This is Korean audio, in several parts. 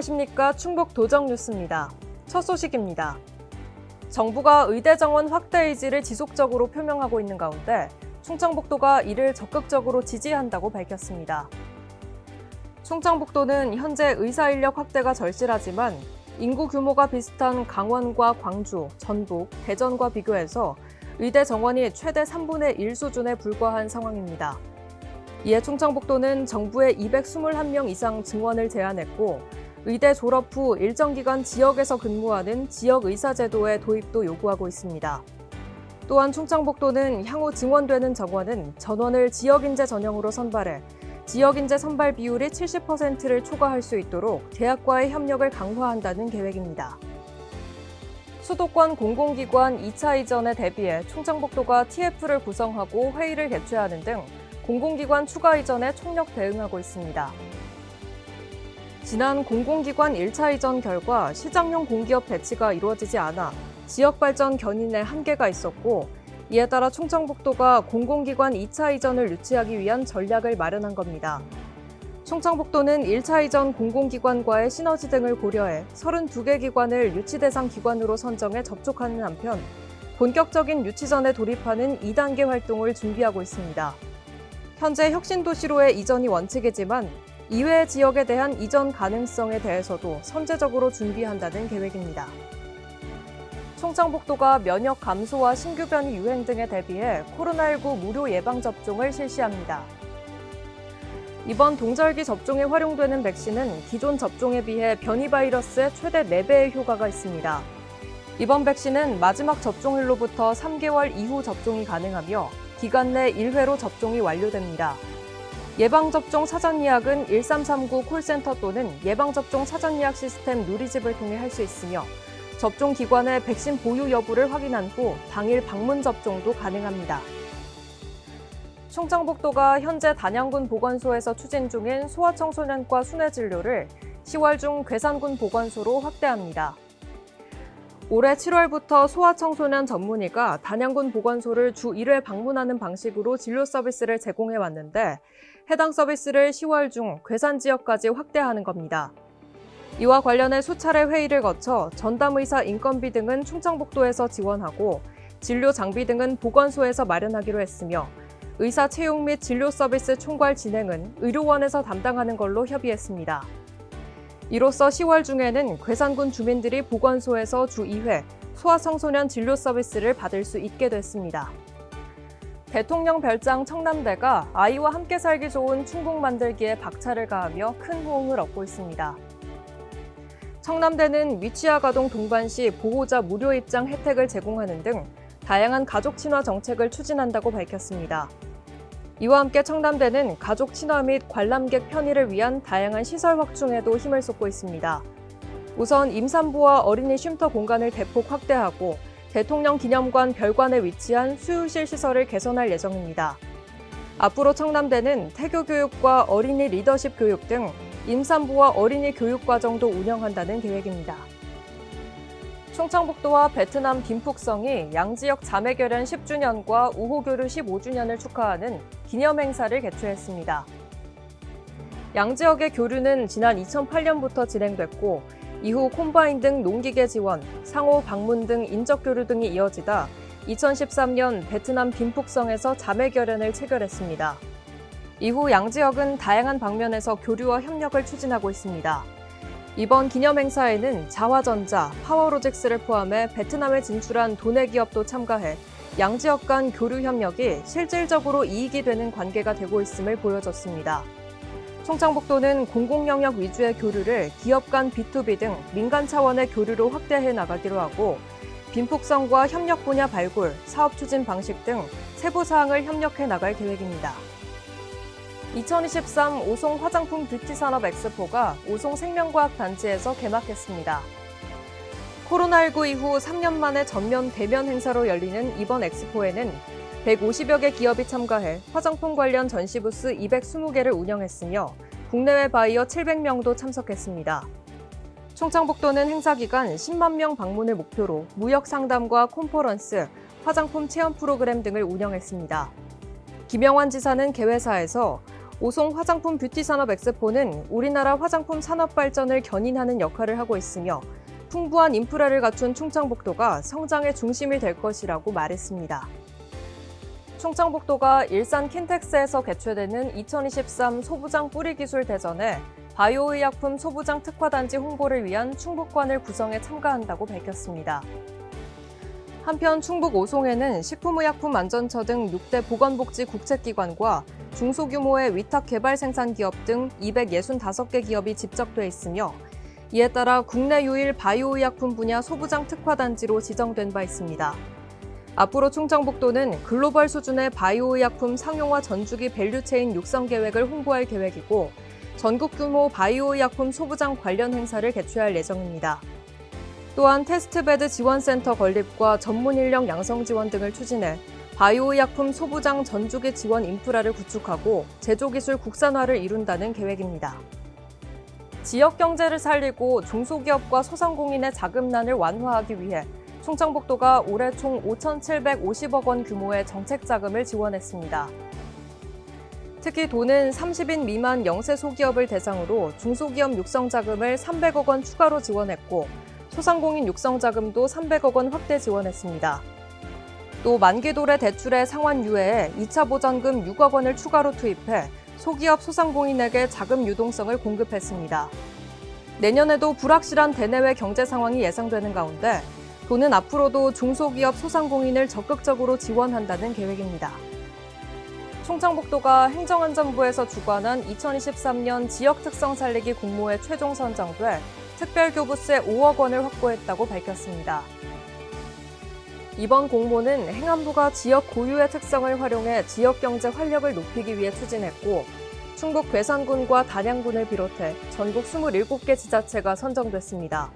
안녕하십니까. 충북 도정 뉴스입니다. 첫 소식입니다. 정부가 의대 정원 확대 의지를 지속적으로 표명하고 있는 가운데 충청북도가 이를 적극적으로 지지한다고 밝혔습니다. 충청북도는 현재 의사 인력 확대가 절실하지만 인구 규모가 비슷한 강원과 광주, 전북, 대전과 비교해서 의대 정원이 최대 3분의 1 수준에 불과한 상황입니다. 이에 충청북도는 정부의 221명 이상 증원을 제안했고 의대 졸업 후 일정 기간 지역에서 근무하는 지역의사 제도의 도입도 요구하고 있습니다. 또한 충청북도는 향후 증원되는 정원은 전원을 지역인재 전형으로 선발해 지역인재 선발 비율이 70%를 초과할 수 있도록 대학과의 협력을 강화한다는 계획입니다. 수도권 공공기관 2차 이전에 대비해 충청북도가 TF를 구성하고 회의를 개최하는 등 공공기관 추가 이전에 총력 대응하고 있습니다. 지난 공공기관 1차 이전 결과 시장용 공기업 배치가 이루어지지 않아 지역발전 견인에 한계가 있었고 이에 따라 충청북도가 공공기관 2차 이전을 유치하기 위한 전략을 마련한 겁니다. 충청북도는 1차 이전 공공기관과의 시너지 등을 고려해 32개 기관을 유치 대상 기관으로 선정해 접촉하는 한편 본격적인 유치전에 돌입하는 2단계 활동을 준비하고 있습니다. 현재 혁신도시로의 이전이 원칙이지만 이외의 지역에 대한 이전 가능성에 대해서도 선제적으로 준비한다는 계획입니다. 충청북도가 면역 감소와 신규 변이 유행 등에 대비해 코로나19 무료 예방접종을 실시합니다. 이번 동절기 접종에 활용되는 백신은 기존 접종에 비해 변이 바이러스의 최대 4배의 효과가 있습니다. 이번 백신은 마지막 접종일로부터 3개월 이후 접종이 가능하며 기간 내 1회로 접종이 완료됩니다. 예방접종 사전예약은 1339 콜센터 또는 예방접종 사전예약 시스템 누리집을 통해 할 수 있으며 접종 기관의 백신 보유 여부를 확인한 후 당일 방문 접종도 가능합니다. 충청북도가 현재 단양군 보건소에서 추진 중인 소아청소년과 순회진료를 10월 중 괴산군 보건소로 확대합니다. 올해 7월부터 소아청소년 전문의가 단양군 보건소를 주 1회 방문하는 방식으로 진료 서비스를 제공해 왔는데 해당 서비스를 10월 중 괴산 지역까지 확대하는 겁니다. 이와 관련해 수차례 회의를 거쳐 전담의사 인건비 등은 충청북도에서 지원하고 진료 장비 등은 보건소에서 마련하기로 했으며 의사 채용 및 진료 서비스 총괄 진행은 의료원에서 담당하는 걸로 협의했습니다. 이로써 10월 중에는 괴산군 주민들이 보건소에서 주 2회 소아청소년 진료 서비스를 받을 수 있게 됐습니다. 대통령 별장 청남대가 아이와 함께 살기 좋은 충북 만들기에 박차를 가하며 큰 호응을 얻고 있습니다. 청남대는 위치아 가동 동반 시 보호자 무료 입장 혜택을 제공하는 등 다양한 가족 친화 정책을 추진한다고 밝혔습니다. 이와 함께 청남대는 가족 친화 및 관람객 편의를 위한 다양한 시설 확충에도 힘을 쏟고 있습니다. 우선 임산부와 어린이 쉼터 공간을 대폭 확대하고 대통령 기념관 별관에 위치한 수유실 시설을 개선할 예정입니다. 앞으로 청남대는 태교 교육과 어린이 리더십 교육 등 임산부와 어린이 교육 과정도 운영한다는 계획입니다. 충청북도와 베트남 빈푹성이 양지역 자매결연 10주년과 우호교류 15주년을 축하하는 기념행사를 개최했습니다. 양지역의 교류는 지난 2008년부터 진행됐고 이후 콤바인 등 농기계 지원, 상호 방문 등 인적 교류 등이 이어지다 2013년 베트남 빈푹성에서 자매결연을 체결했습니다. 이후 양지역은 다양한 방면에서 교류와 협력을 추진하고 있습니다. 이번 기념행사에는 자화전자, 파워로직스를 포함해 베트남에 진출한 도내 기업도 참가해 양지역 간 교류 협력이 실질적으로 이익이 되는 관계가 되고 있음을 보여줬습니다. 충청북도는 공공영역 위주의 교류를 기업 간 B2B 등 민간 차원의 교류로 확대해 나가기로 하고 빈푹성과 협력 분야 발굴, 사업 추진 방식 등 세부 사항을 협력해 나갈 계획입니다. 2023 오송 화장품 뷰티 산업 엑스포가 오송 생명과학단지에서 개막했습니다. 코로나19 이후 3년 만에 전면 대면 행사로 열리는 이번 엑스포에는 150여 개 기업이 참가해 화장품 관련 전시 부스 220개를 운영했으며 국내외 바이어 700명도 참석했습니다. 충청북도는 행사 기간 10만 명 방문을 목표로 무역 상담과 콘퍼런스, 화장품 체험 프로그램 등을 운영했습니다. 김영환 지사는 개회사에서 오송 화장품 뷰티 산업 엑스포는 우리나라 화장품 산업 발전을 견인하는 역할을 하고 있으며 풍부한 인프라를 갖춘 충청북도가 성장의 중심이 될 것이라고 말했습니다. 충청북도가 일산 킨텍스에서 개최되는 2023 소부장 뿌리기술 대전에 바이오의약품 소부장 특화단지 홍보를 위한 충북관을 구성해 참가한다고 밝혔습니다. 한편 충북 오송에는 식품의약품안전처 등 6대 보건복지 국책기관과 중소규모의 위탁 개발 생산 기업 등 265개 기업이 집적돼 있으며 이에 따라 국내 유일 바이오의약품 분야 소부장 특화단지로 지정된 바 있습니다. 앞으로 충청북도는 글로벌 수준의 바이오의약품 상용화 전주기 밸류체인 육성 계획을 홍보할 계획이고 전국 규모 바이오의약품 소부장 관련 행사를 개최할 예정입니다. 또한 테스트베드 지원센터 건립과 전문 인력 양성 지원 등을 추진해 바이오의약품 소부장 전주기 지원 인프라를 구축하고 제조기술 국산화를 이룬다는 계획입니다. 지역 경제를 살리고 중소기업과 소상공인의 자금난을 완화하기 위해 충청북도가 올해 총 5,750억 원 규모의 정책 자금을 지원했습니다. 특히 도는 30인 미만 영세 소기업을 대상으로 중소기업 육성 자금을 300억 원 추가로 지원했고 소상공인 육성 자금도 300억 원 확대 지원했습니다. 또 만기도래 대출의 상환 유예에 2차 보전금 6억 원을 추가로 투입해 소기업 소상공인에게 자금 유동성을 공급했습니다. 내년에도 불확실한 대내외 경제 상황이 예상되는 가운데 도는 앞으로도 중소기업 소상공인을 적극적으로 지원한다는 계획입니다. 충청북도가 행정안전부에서 주관한 2023년 지역특성 살리기 공모에 최종 선정돼 특별교부세 5억 원을 확보했다고 밝혔습니다. 이번 공모는 행안부가 지역 고유의 특성을 활용해 지역경제 활력을 높이기 위해 추진했고 충북 괴산군과 단양군을 비롯해 전국 27개 지자체가 선정됐습니다.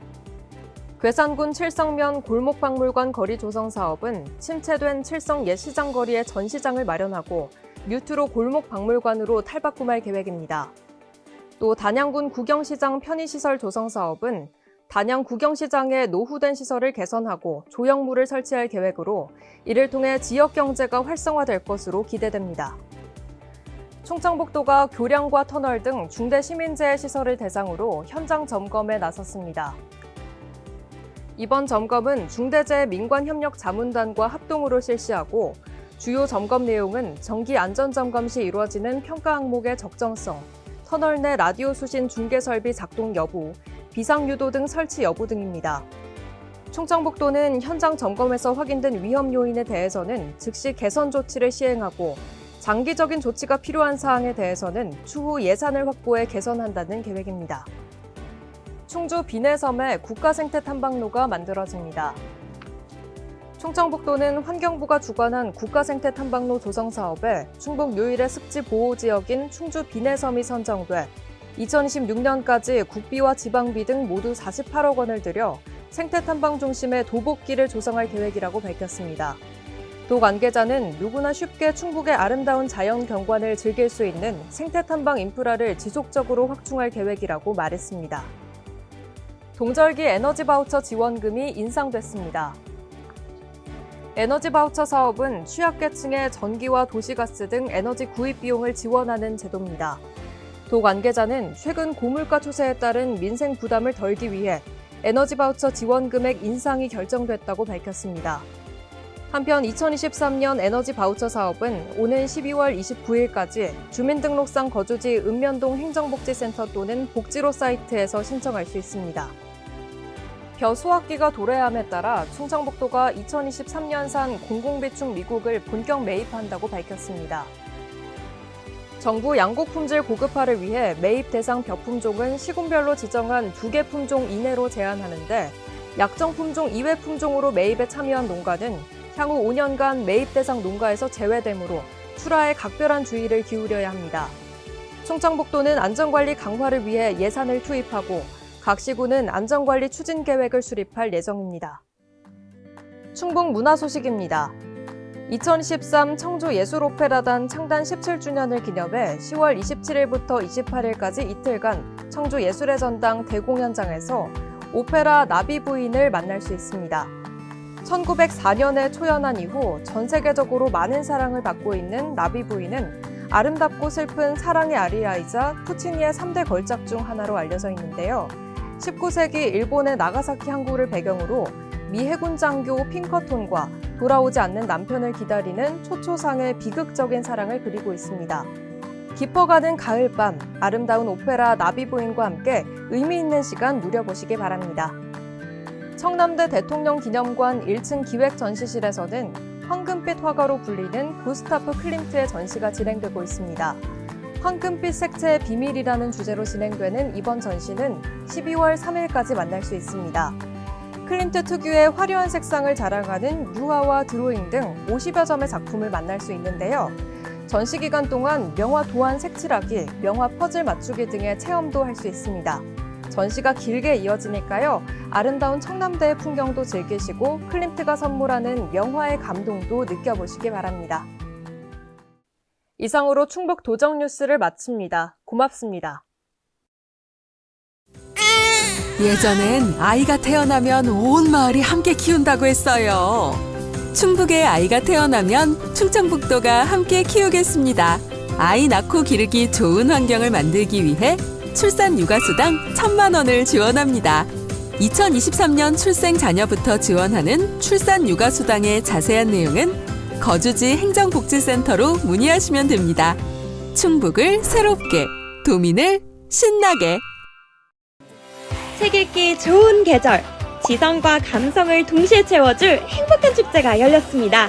괴산군 칠성면 골목박물관 거리 조성 사업은 침체된 칠성 옛 시장 거리에 전시장을 마련하고 뉴트로 골목박물관으로 탈바꿈할 계획입니다. 또 단양군 구경시장 편의시설 조성 사업은 단양 구경시장의 노후된 시설을 개선하고 조형물을 설치할 계획으로 이를 통해 지역 경제가 활성화될 것으로 기대됩니다. 충청북도가 교량과 터널 등 중대 시민재해 시설을 대상으로 현장 점검에 나섰습니다. 이번 점검은 중대재해 민관협력자문단과 합동으로 실시하고 주요 점검 내용은 정기 안전점검 시 이루어지는 평가 항목의 적정성, 터널 내 라디오 수신 중계 설비 작동 여부, 비상유도 등 설치 여부 등입니다. 충청북도는 현장 점검에서 확인된 위험 요인에 대해서는 즉시 개선 조치를 시행하고 장기적인 조치가 필요한 사항에 대해서는 추후 예산을 확보해 개선한다는 계획입니다. 충주 비내섬에 국가생태 탐방로가 만들어집니다. 충청북도는 환경부가 주관한 국가생태 탐방로 조성 사업에 충북 유일의 습지 보호 지역인 충주 비내섬이 선정돼 2026년까지 국비와 지방비 등 모두 48억 원을 들여 생태 탐방 중심의 도보길을 조성할 계획이라고 밝혔습니다. 도 관계자는 누구나 쉽게 충북의 아름다운 자연 경관을 즐길 수 있는 생태 탐방 인프라를 지속적으로 확충할 계획이라고 말했습니다. 동절기 에너지 바우처 지원금이 인상됐습니다. 에너지 바우처 사업은 취약계층의 전기와 도시가스 등 에너지 구입 비용을 지원하는 제도입니다. 도 관계자는 최근 고물가 추세에 따른 민생 부담을 덜기 위해 에너지 바우처 지원 금액 인상이 결정됐다고 밝혔습니다. 한편 2023년 에너지 바우처 사업은 오는 12월 29일까지 주민등록상 거주지 읍면동 행정복지센터 또는 복지로 사이트에서 신청할 수 있습니다. 벼 수확기가 도래함에 따라 충청북도가 2023년산 공공비축 미국을 본격 매입한다고 밝혔습니다. 정부 양곡 품질 고급화를 위해 매입 대상 벼 품종은 시군별로 지정한 2개 품종 이내로 제한하는데 약정 품종 이외 품종으로 매입에 참여한 농가는 향후 5년간 매입 대상 농가에서 제외되므로 출하에 각별한 주의를 기울여야 합니다. 충청북도는 안전관리 강화를 위해 예산을 투입하고 각 시군은 안전관리 추진 계획을 수립할 예정입니다. 충북 문화 소식입니다. 2023 청주예술오페라단 창단 17주년을 기념해 10월 27일부터 28일까지 이틀간 청주예술의 전당 대공연장에서 오페라 나비 부인을 만날 수 있습니다. 1904년에 초연한 이후 전 세계적으로 많은 사랑을 받고 있는 나비 부인은 아름답고 슬픈 사랑의 아리아이자 푸치니의 3대 걸작 중 하나로 알려져 있는데요. 19세기 일본의 나가사키 항구를 배경으로 미 해군 장교 핑커톤과 돌아오지 않는 남편을 기다리는 초초상의 비극적인 사랑을 그리고 있습니다. 깊어가는 가을밤, 아름다운 오페라 나비부인과 함께 의미 있는 시간 누려보시기 바랍니다. 청남대 대통령기념관 1층 기획전시실에서는 황금빛 화가로 불리는 구스타프 클림트의 전시가 진행되고 있습니다. 황금빛 색채의 비밀이라는 주제로 진행되는 이번 전시는 12월 3일까지 만날 수 있습니다. 클림트 특유의 화려한 색상을 자랑하는 유화와 드로잉 등 50여 점의 작품을 만날 수 있는데요. 전시 기간 동안 명화 도안 색칠하기, 명화 퍼즐 맞추기 등의 체험도 할 수 있습니다. 전시가 길게 이어지니까요. 아름다운 청남대의 풍경도 즐기시고 클림트가 선물하는 명화의 감동도 느껴보시기 바랍니다. 이상으로 충북 도정 뉴스를 마칩니다. 고맙습니다. 예전엔 아이가 태어나면 온 마을이 함께 키운다고 했어요. 충북에 아이가 태어나면 충청북도가 함께 키우겠습니다. 아이 낳고 기르기 좋은 환경을 만들기 위해 출산 육아수당 1,000만 원을 지원합니다. 2023년 출생 자녀부터 지원하는 출산 육아수당의 자세한 내용은 거주지 행정복지센터로 문의하시면 됩니다. 충북을 새롭게, 도민을 신나게. 책 읽기 좋은 계절, 지성과 감성을 동시에 채워줄 행복한 축제가 열렸습니다.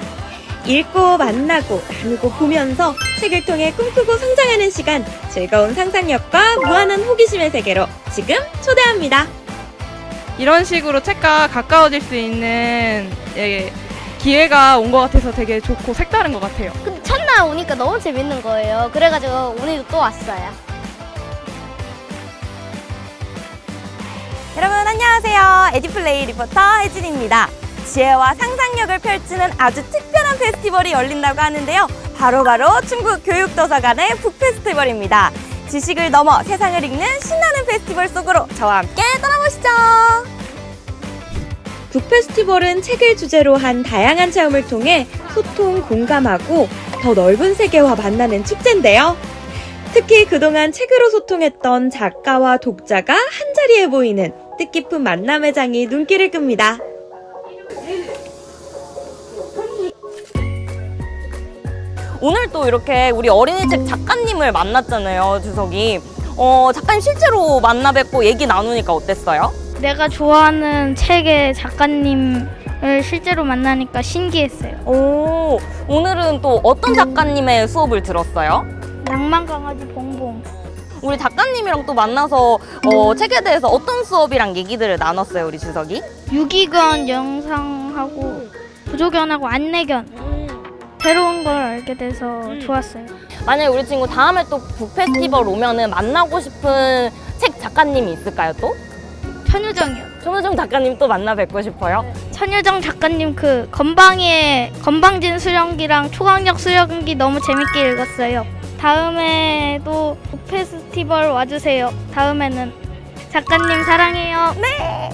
읽고 만나고 나누고 보면서 책을 통해 꿈꾸고 성장하는 시간, 즐거운 상상력과 무한한 호기심의 세계로 지금 초대합니다. 이런 식으로 책과 가까워질 수 있는 기회가 온 것 같아서 되게 좋고 색다른 것 같아요. 근데 첫날 오니까 너무 재밌는 거예요. 그래가지고 오늘도 또 왔어요. 여러분 안녕하세요. 에디플레이 리포터 혜진입니다. 지혜와 상상력을 펼치는 아주 특별한 페스티벌이 열린다고 하는데요. 바로 충북 교육도서관의 북페스티벌입니다. 지식을 넘어 세상을 읽는 신나는 페스티벌 속으로 저와 함께 떠나보시죠. 북페스티벌은 책을 주제로 한 다양한 체험을 통해 소통, 공감하고 더 넓은 세계와 만나는 축제인데요. 특히 그동안 책으로 소통했던 작가와 독자가 한자리에 모이는 뜻깊은 만남의 장이 눈길을 끕니다. 오늘 또 이렇게 우리 어린이책 작가님을 만났잖아요, 주석이. 작가님 실제로 만나 뵙고 얘기 나누니까 어땠어요? 내가 좋아하는 책의 작가님을 실제로 만나니까 신기했어요. 오늘은 또 어떤 작가님의 수업을 들었어요? 낭만 강아지 봉봉. 우리 작가님이랑 또 만나서 책에 대해서 어떤 수업이랑 얘기들을 나눴어요, 우리 주석이? 유기견 영상하고 부조견하고 안내견. 새로운 걸 알게 돼서 좋았어요. 만약에 우리 친구 다음에 또 북페스티벌 오면은 만나고 싶은 책 작가님이 있을까요, 또? 천유정이요. 손호정 작가님 또 만나 뵙고 싶어요? 천유정 작가님 그 건방진 수령기랑 초강력 수령기 너무 재밌게 읽었어요. 다음에도 북페스티벌 와주세요. 다음에는 작가님 사랑해요. 네.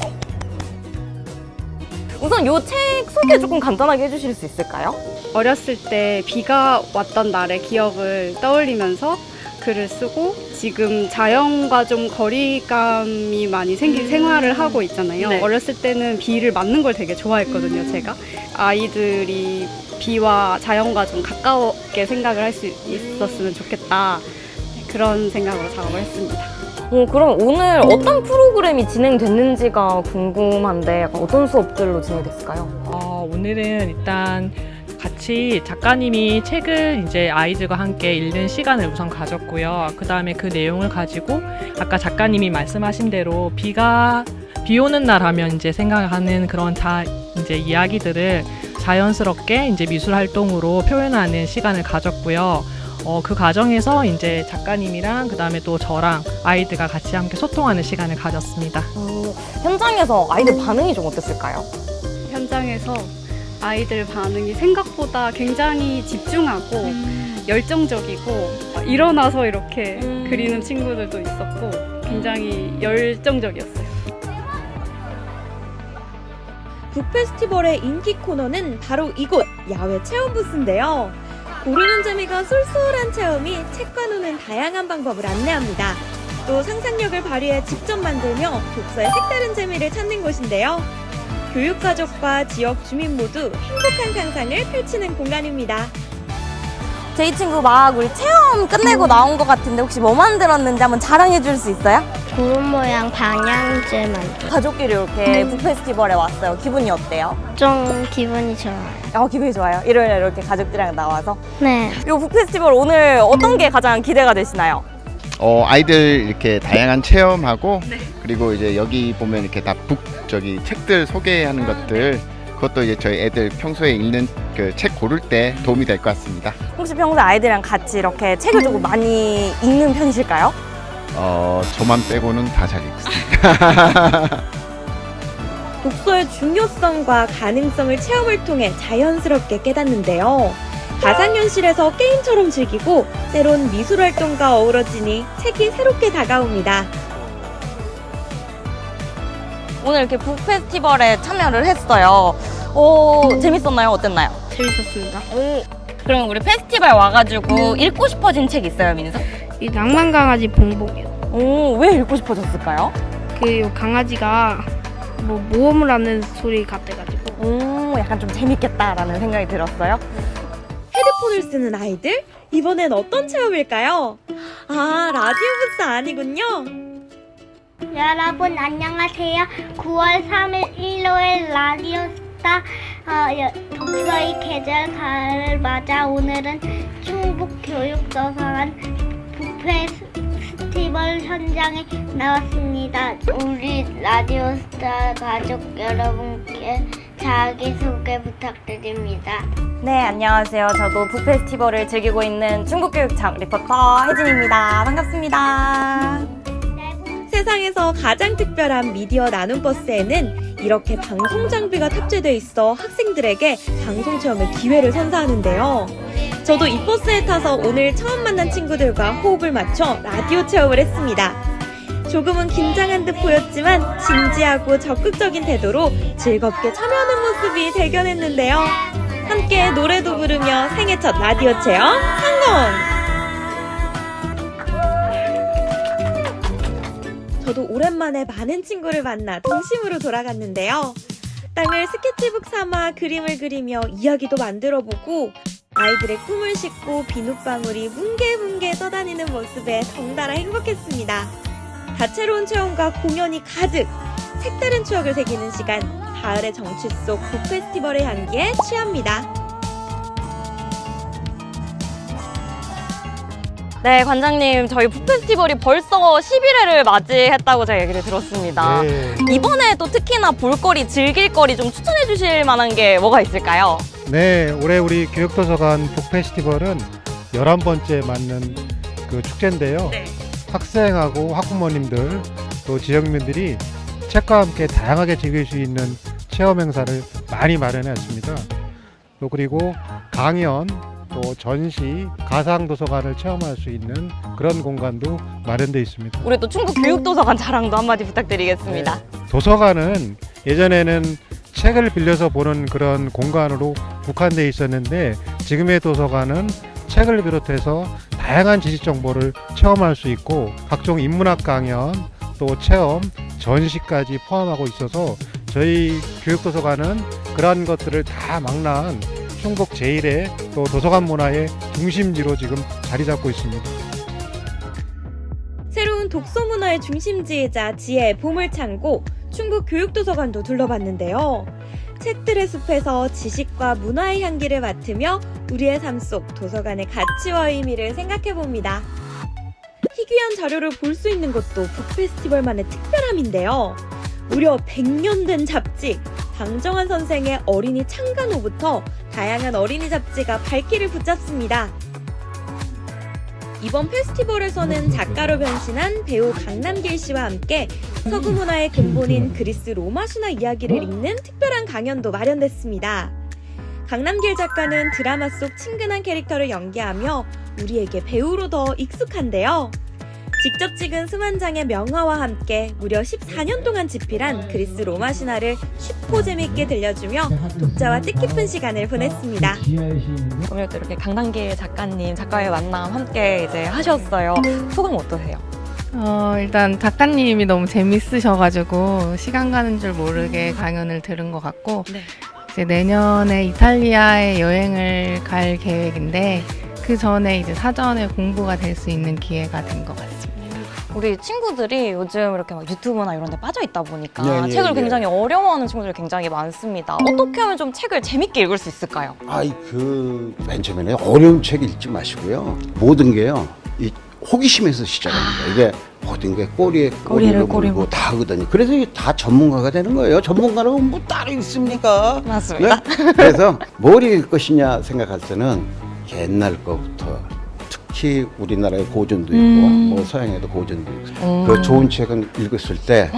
우선 요 책 소개 조금 간단하게 해주실 수 있을까요? 어렸을 때 비가 왔던 날의 기억을 떠올리면서 글을 쓰고 지금 자연과 좀 거리감이 많이 생긴 생활을 하고 있잖아요. 네. 어렸을 때는 비를 맞는 걸 되게 좋아했거든요, 제가. 아이들이 비와 자연과 좀 가까웠게 생각을 할 수 있었으면 좋겠다. 그런 생각으로 작업을 했습니다. 그럼 오늘 어떤 프로그램이 진행됐는지가 궁금한데 어떤 수업들로 진행됐을까요? 오늘은 일단 같이 작가님이 책을 이제 아이들과 함께 읽는 시간을 우선 가졌고요. 그 다음에 그 내용을 가지고 아까 작가님이 말씀하신 대로 비 오는 날 하면 이제 생각하는 그런 이제 이야기들을 자연스럽게 이제 미술 활동으로 표현하는 시간을 가졌고요. 그 과정에서 이제 작가님이랑 그 다음에 또 저랑 아이들과 같이 함께 소통하는 시간을 가졌습니다. 현장에서 아이들 반응이 좀 어땠을까요? 현장에서 아이들 반응이 생각보다 굉장히 집중하고 열정적이고 일어나서 이렇게 그리는 친구들도 있었고 굉장히 열정적이었어요. 북페스티벌의 인기 코너는 바로 이곳 야외 체험 부스인데요. 고르는 재미가 쏠쏠한 체험이 책과 노는 다양한 방법을 안내합니다. 또 상상력을 발휘해 직접 만들며 독서의 색다른 재미를 찾는 곳인데요. 교육가족과 지역 주민 모두 행복한 상상을 펼치는 공간입니다. 제 친구 막 우리 체험 끝내고 나온 것 같은데 혹시 뭐 만들었는지 한번 자랑해 줄 수 있어요? 구름 모양 방향제 만들. 가족끼리 이렇게 북페스티벌에 왔어요. 기분이 어때요? 좀 기분이 좋아요. 기분이 좋아요. 일요일에 이렇게 가족들이랑 나와서. 네. 이 북페스티벌 오늘 어떤 게 가장 기대가 되시나요? 아이들 이렇게 다양한 체험하고 그리고 이제 여기 보면 이렇게 다 책들 소개하는 것들 그것도 이제 저희 애들 평소에 읽는 그 책 고를 때 도움이 될 것 같습니다. 혹시 평소에 아이들이랑 같이 이렇게 책을 조금 많이 읽는 편이실까요? 저만 빼고는 다 잘 읽습니다. 독서의 중요성과 가능성을 체험을 통해 자연스럽게 깨닫는데요. 가상현실에서 게임처럼 즐기고 때론 미술활동과 어우러지니 책이 새롭게 다가옵니다. 오늘 이렇게 북페스티벌에 참여를 했어요. 재밌었나요? 어땠나요? 재밌었습니다. 그럼 우리 페스티벌 와가지고 읽고 싶어진 책 있어요, 민서? 이 낭만 강아지 봉봉이요. 왜 읽고 싶어졌을까요? 그 강아지가 뭐 모험을 하는 소리 같아가지고. 약간 좀 재밌겠다라는 생각이 들었어요. 헤드폰을 쓰는 아이들? 이번엔 어떤 체험일까요? 라디오 부스 아니군요. 여러분 안녕하세요. 9월 3일 일요일 라디오스타 독서의 계절 가을을 맞아 오늘은 충북교육도서관 북페스티벌 현장에 나왔습니다. 우리 라디오스타 가족 여러분께 자기소개 부탁드립니다. 네, 안녕하세요. 저도 북페스티벌을 즐기고 있는 충북교육청 리포터 혜진입니다. 반갑습니다. 세상에서 가장 특별한 미디어 나눔버스에는 이렇게 방송 장비가 탑재되어 있어 학생들에게 방송 체험의 기회를 선사하는데요. 저도 이 버스에 타서 오늘 처음 만난 친구들과 호흡을 맞춰 라디오 체험을 했습니다. 조금은 긴장한 듯 보였지만 진지하고 적극적인 태도로 즐겁게 참여하는 모습이 대견했는데요. 함께 노래도 부르며 생애 첫 라디오 체험 성공! 저도 오랜만에 많은 친구를 만나 동심으로 돌아갔는데요. 땅을 스케치북 삼아 그림을 그리며 이야기도 만들어보고 아이들의 꿈을 싣고 비눗방울이 뭉게뭉게 떠다니는 모습에 덩달아 행복했습니다. 다채로운 체험과 공연이 가득! 색다른 추억을 새기는 시간, 가을의 정취 속 북페스티벌의 향기에 취합니다. 네, 관장님, 저희 북페스티벌이 벌써 11회를 맞이했다고 제가 얘기를 들었습니다. 네. 이번에 또 특히나 볼거리, 즐길거리 좀 추천해 주실 만한 게 뭐가 있을까요? 네, 올해 우리 교육도서관 북페스티벌은 11번째 맞는 그 축제인데요. 네. 학생하고 학부모님들 또 지역민들이 책과 함께 다양하게 즐길 수 있는 체험 행사를 많이 마련했습니다. 또 그리고 강연, 또 전시, 가상도서관을 체험할 수 있는 그런 공간도 마련되어 있습니다. 우리 또 충북교육도서관 자랑도 한마디 부탁드리겠습니다. 네. 도서관은 예전에는 책을 빌려서 보는 그런 공간으로 국한되어 있었는데 지금의 도서관은 책을 비롯해서 다양한 지식 정보를 체험할 수 있고 각종 인문학 강연, 또 체험, 전시까지 포함하고 있어서 저희 교육도서관은 그러한 것들을 다 망라한 충북 제1의 또 도서관 문화의 중심지로 지금 자리 잡고 있습니다. 새로운 독서 문화의 중심지이자 지혜의 보물창고 충북교육도서관도 둘러봤는데요. 책들의 숲에서 지식과 문화의 향기를 맡으며 우리의 삶 속 도서관의 가치와 의미를 생각해봅니다. 희귀한 자료를 볼 수 있는 것도 북페스티벌만의 특별함인데요. 무려 100년 된 잡지, 방정환 선생의 어린이 창간호부터 다양한 어린이 잡지가 발길을 붙잡습니다. 이번 페스티벌에서는 작가로 변신한 배우 강남길 씨와 함께 서구 문화의 근본인 그리스 로마 신화 이야기를 읽는 특별한 강연도 마련됐습니다. 강남길 작가는 드라마 속 친근한 캐릭터를 연기하며 우리에게 배우로 더 익숙한데요. 직접 찍은 수만 장의 명화와 함께 무려 14년 동안 집필한 그리스 로마 신화를 쉽고 재밌게 들려주며 독자와 뜻깊은 시간을 보냈습니다. 오늘 또 이렇게 강단길 작가님, 작가의 만남 함께 이제 하셨어요. 소감 어떠세요? 일단 작가님이 너무 재밌으셔가지고 시간 가는 줄 모르게 강연을 들은 것 같고 이제 내년에 이탈리아에 여행을 갈 계획인데 그 전에 이제 사전에 공부가 될 수 있는 기회가 된 것 같습니다. 우리 친구들이 요즘 이렇게 막 유튜브나 이런 데 빠져 있다 보니까 예, 예, 책을 예. 굉장히 어려워하는 친구들이 굉장히 많습니다. 어떻게 하면 좀 책을 재밌게 읽을 수 있을까요? 맨 처음에는 어려운 책 읽지 마시고요. 모든 게요, 이 호기심에서 시작합니다. 이게 모든 게 꼬리를 물고 다 하거든요. 그래서 이게 다 전문가가 되는 거예요. 전문가는 뭐 따로 있습니까? 맞습니다. 네? 그래서 뭘 읽을 것이냐 생각할 때는 옛날 거부터 특히 우리나라의 고전도 있고 뭐 서양에도 고전도 있고 그 좋은 책은 읽었을 때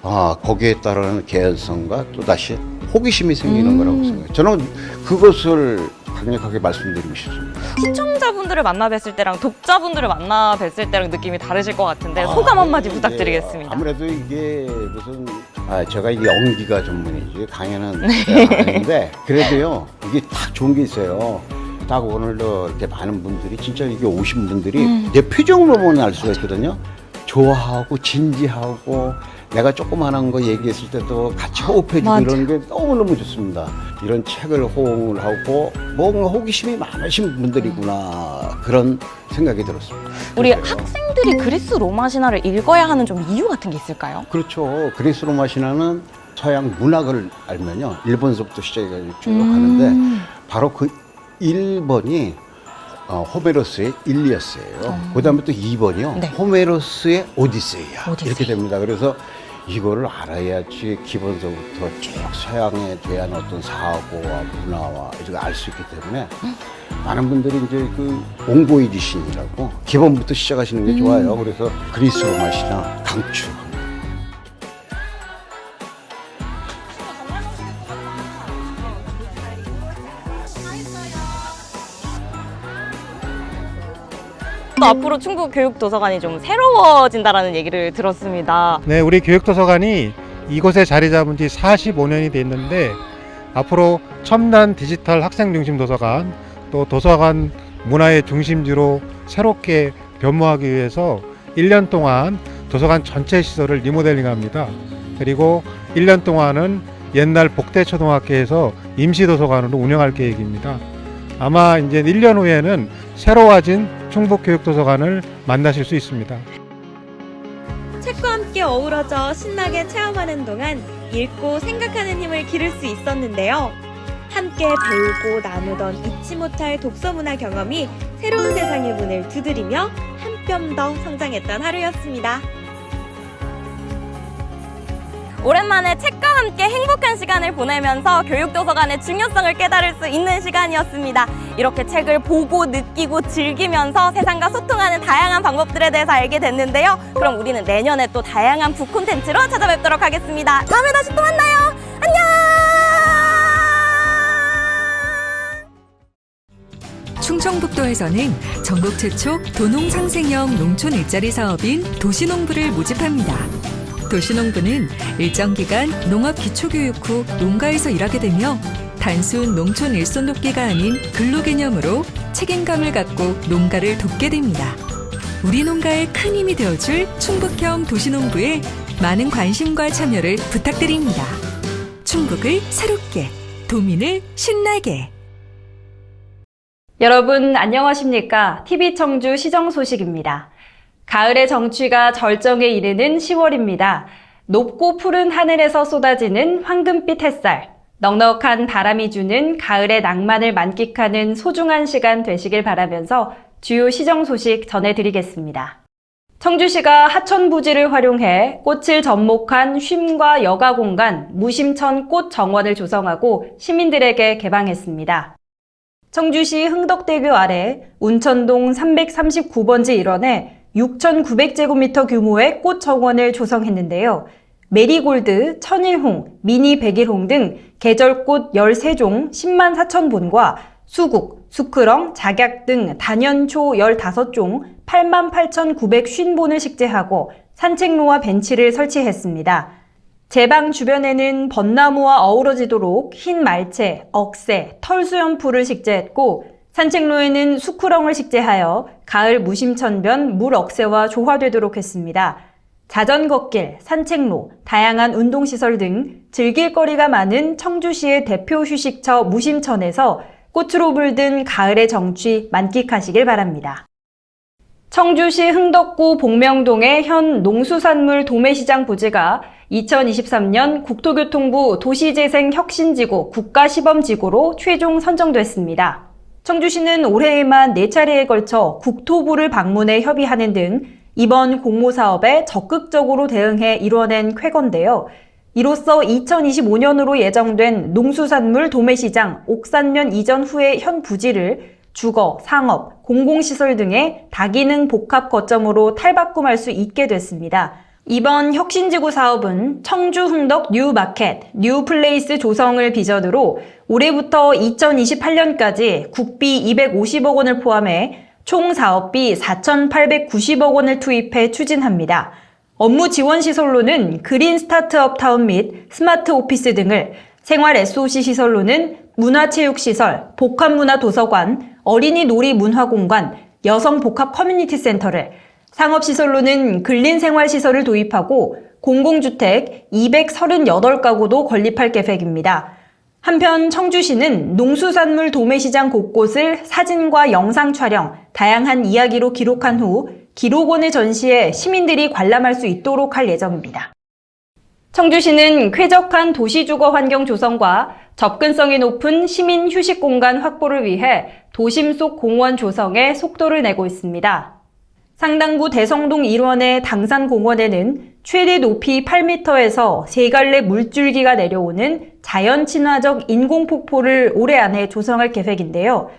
거기에 따르는 개연성과 또다시 호기심이 생기는 거라고 생각해요. 저는 그것을 강력하게 말씀드리고 싶습니다. 시청자분들을 만나 뵀을 때랑 독자분들을 만나 뵀을 때랑 느낌이 다르실 것 같은데 소감 한마디 부탁드리겠습니다. 아무래도 이게 무슨 제가 이게 연기가 전문이지 강연은 아닌데 그래도요 이게 딱 좋은 게 있어요. 딱 오늘도 이렇게 많은 분들이 진짜 이게 오신 분들이 내 표정으로 보면 알 수가 있거든요. 좋아하고 진지하고 내가 조그만한 거 얘기했을 때도 같이 호흡해주고 이런 게 너무너무 좋습니다. 이런 책을 호응을 하고 뭔가 호기심이 많으신 분들이구나 그런 생각이 들었습니다. 우리 그래서요. 학생들이 그리스 로마 신화를 읽어야 하는 좀 이유 같은 게 있을까요? 그렇죠. 그리스 로마 신화는 서양 문학을 알면요. 일본서부터 시작해가지고 쭉 가는데 바로 그 1번이 호메로스의 일리아스예요. 그다음에 또 2번이요. 호메로스의 오디세이야. 이렇게 됩니다. 그래서 이거를 알아야지 기본서부터 쭉 서양에 대한 어떤 사고와 문화와 이렇게 알 수 있기 때문에 많은 분들이 이제 그 옹보이디신이라고 기본부터 시작하시는 게 좋아요. 그래서 그리스 로마 신화 강추. 또 앞으로 충북 교육도서관이 좀 새로워진다라는 얘기를 들었습니다. 네, 우리 교육도서관이 이곳에 자리 잡은 지 45년이 됐는데 앞으로 첨단 디지털 학생 중심 도서관 또 도서관 문화의 중심지로 새롭게 변모하기 위해서 1년 동안 도서관 전체 시설을 리모델링합니다. 그리고 1년 동안은 옛날 복대초등학교에서 임시도서관으로 운영할 계획입니다. 아마 이제 1년 후에는 새로워진 충북교육도서관을 만나실 수 있습니다. 책과 함께 어우러져 신나게 체험하는 동안 읽고 생각하는 힘을 기를 수 있었는데요. 함께 배우고 나누던 잊지 못할 독서문화 경험이 새로운 세상의 문을 두드리며 한 뼘 더 성장했던 하루였습니다. 오랜만에 책과 함께 행복한 시간을 보내면서 교육도서관의 중요성을 깨달을 수 있는 시간이었습니다. 이렇게 책을 보고 느끼고 즐기면서 세상과 소통하는 다양한 방법들에 대해서 알게 됐는데요. 그럼 우리는 내년에 또 다양한 북 콘텐츠로 찾아뵙도록 하겠습니다. 다음에 다시 또 만나요. 안녕! 충청북도에서는 전국 최초 도농상생형 농촌 일자리 사업인 도시농부를 모집합니다. 도시농부는 일정 기간 농업 기초교육 후 농가에서 일하게 되며 단순 농촌 일손 돕기가 아닌 근로 개념으로 책임감을 갖고 농가를 돕게 됩니다. 우리 농가에 큰 힘이 되어줄 충북형 도시농부에 많은 관심과 참여를 부탁드립니다. 충북을 새롭게, 도민을 신나게. 여러분 안녕하십니까? TV청주 시정 소식입니다. 가을의 정취가 절정에 이르는 10월입니다. 높고 푸른 하늘에서 쏟아지는 황금빛 햇살, 넉넉한 바람이 주는 가을의 낭만을 만끽하는 소중한 시간 되시길 바라면서 주요 시정 소식 전해드리겠습니다. 청주시가 하천 부지를 활용해 꽃을 접목한 쉼과 여가 공간 무심천 꽃 정원을 조성하고 시민들에게 개방했습니다. 청주시 흥덕대교 아래 운천동 339번지 일원에 6,900제곱미터 규모의 꽃 정원을 조성했는데요. 메리골드, 천일홍, 미니 백일홍 등 계절꽃 13종 10만 4천 본과 수국, 수크렁, 작약 등 단연초 15종 88,950본을 식재하고 산책로와 벤치를 설치했습니다. 제방 주변에는 벚나무와 어우러지도록 흰 말채, 억새, 털수염풀을 식재했고 산책로에는 수쿠렁을 식재하여 가을 무심천변 물 억새와 조화되도록 했습니다. 자전거길, 산책로, 다양한 운동시설 등 즐길 거리가 많은 청주시의 대표 휴식처 무심천에서 꽃으로 물든 가을의 정취 만끽하시길 바랍니다. 청주시 흥덕구 복명동의 현 농수산물 도매시장 부지가 2023년 국토교통부 도시재생혁신지구 국가시범지구로 최종 선정됐습니다. 청주시는 올해에만 4차례에 걸쳐 국토부를 방문해 협의하는 등 이번 공모사업에 적극적으로 대응해 이뤄낸 쾌거인데요. 이로써 2025년으로 예정된 농수산물 도매시장 옥산면 이전 후의 현 부지를 주거, 상업, 공공시설 등의 다기능 복합 거점으로 탈바꿈할 수 있게 됐습니다. 이번 혁신지구 사업은 청주 흥덕 뉴마켓, 뉴플레이스 조성을 비전으로 올해부터 2028년까지 국비 250억 원을 포함해 총 사업비 4,890억 원을 투입해 추진합니다. 업무 지원 시설로는 그린 스타트업 타운 및 스마트 오피스 등을, 생활 SOC 시설로는 문화체육시설, 복합문화도서관, 어린이 놀이 문화공간, 여성 복합 커뮤니티 센터를, 상업시설로는 근린생활시설을 도입하고 공공주택 238가구도 건립할 계획입니다. 한편 청주시는 농수산물 도매시장 곳곳을 사진과 영상 촬영, 다양한 이야기로 기록한 후 기록원에 전시해 시민들이 관람할 수 있도록 할 예정입니다. 청주시는 쾌적한 도시주거 환경 조성과 접근성이 높은 시민 휴식 공간 확보를 위해 도심 속 공원 조성에 속도를 내고 있습니다. 상당구 대성동 일원의 당산공원에는 최대 높이 8m에서 3갈래 물줄기가 내려오는 자연 친화적 인공폭포를 올해 안에 조성할 계획인데요.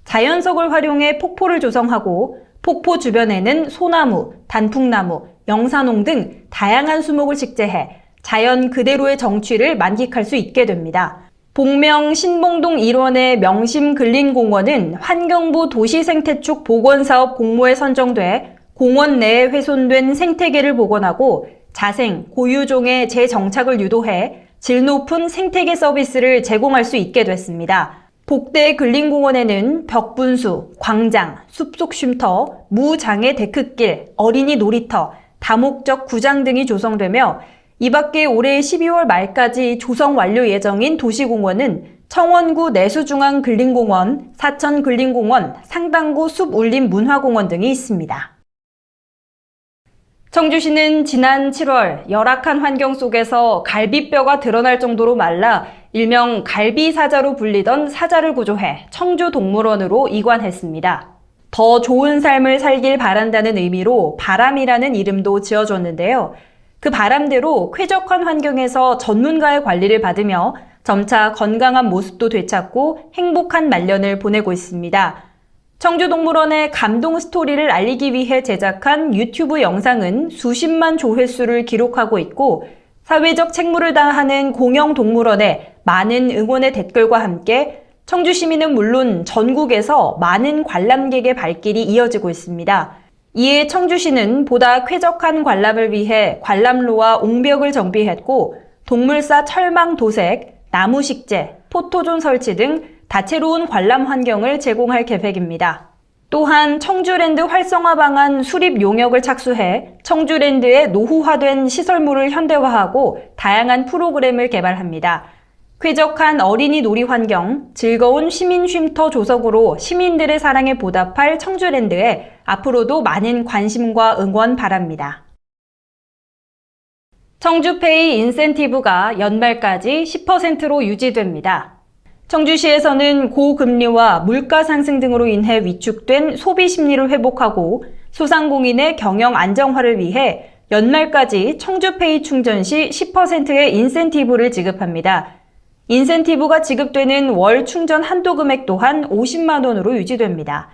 자연석을 활용해 폭포를 조성하고 폭포 주변에는 소나무, 단풍나무, 영산홍 등 다양한 수목을 식재해 자연 그대로의 정취를 만끽할 수 있게 됩니다. 복명 신봉동 일원의 명심근린공원은 환경부 도시생태축 복원사업 공모에 선정돼 공원 내에 훼손된 생태계를 복원하고 자생, 고유종의 재정착을 유도해 질 높은 생태계 서비스를 제공할 수 있게 됐습니다. 복대 근린공원에는 벽분수, 광장, 숲속 쉼터, 무장애 데크길, 어린이 놀이터, 다목적 구장 등이 조성되며 이 밖에 올해 12월 말까지 조성 완료 예정인 도시공원은 청원구 내수중앙 근린공원, 사천 근린공원, 상당구 숲울림 문화공원 등이 있습니다. 청주시는 지난 7월 열악한 환경 속에서 갈비뼈가 드러날 정도로 말라 일명 갈비사자로 불리던 사자를 구조해 청주동물원으로 이관했습니다. 더 좋은 삶을 살길 바란다는 의미로 바람이라는 이름도 지어줬는데요. 그 바람대로 쾌적한 환경에서 전문가의 관리를 받으며 점차 건강한 모습도 되찾고 행복한 말년을 보내고 있습니다. 청주동물원의 감동 스토리를 알리기 위해 제작한 유튜브 영상은 수십만 조회수를 기록하고 있고 사회적 책무를 다하는 공영동물원에 많은 응원의 댓글과 함께 청주 시민은 물론 전국에서 많은 관람객의 발길이 이어지고 있습니다. 이에 청주시는 보다 쾌적한 관람을 위해 관람로와 옹벽을 정비했고 동물사 철망 도색, 나무 식재, 포토존 설치 등 다채로운 관람 환경을 제공할 계획입니다. 또한 청주랜드 활성화 방안 수립 용역을 착수해 청주랜드의 노후화된 시설물을 현대화하고 다양한 프로그램을 개발합니다. 쾌적한 어린이 놀이 환경, 즐거운 시민 쉼터 조성으로 시민들의 사랑에 보답할 청주랜드에 앞으로도 많은 관심과 응원 바랍니다. 청주페이 인센티브가 연말까지 10%로 유지됩니다. 청주시에서는 고금리와 물가 상승 등으로 인해 위축된 소비 심리를 회복하고 소상공인의 경영 안정화를 위해 연말까지 청주페이 충전 시 10%의 인센티브를 지급합니다. 인센티브가 지급되는 월 충전 한도 금액 또한 50만 원으로 유지됩니다.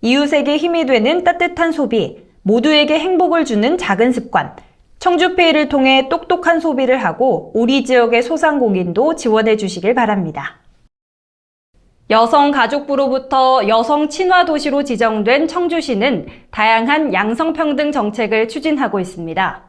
이웃에게 힘이 되는 따뜻한 소비, 모두에게 행복을 주는 작은 습관, 청주페이를 통해 똑똑한 소비를 하고 우리 지역의 소상공인도 지원해 주시길 바랍니다. 여성가족부로부터 여성 친화 도시로 지정된 청주시는 다양한 양성평등 정책을 추진하고 있습니다.